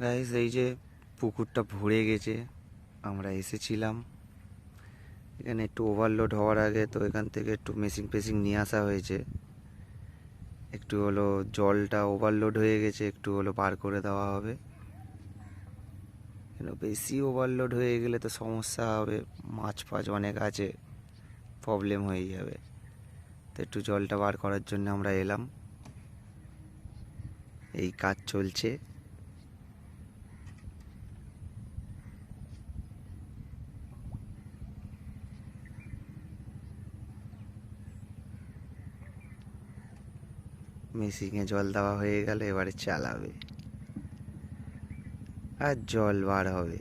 Guys, এই যে পুকুরটা ভরে গেছে, আমরা এসেছিলাম এখানে একটু ওভারলোড হওয়ার আগে, তো এখান থেকে একটু মেশিন ফেসিং নিয়ে আসা হয়েছে। একটু হলো জলটা ওভারলোড হয়ে গেছে, একটু হলো বার করে দেওয়া হবে। কেন বেশি ওভারলোড হয়ে গেলে তো সমস্যা হবে, মাছ ফাছ অনেক আছে, প্রবলেম হয়ে যাবে। তো একটু জলটা বার করার জন্য আমরা এলাম, এই কাজ চলছে। মেশিনে জল দেওয়া হয়ে গেলে এবারে চালাবে আর জল বার হবে।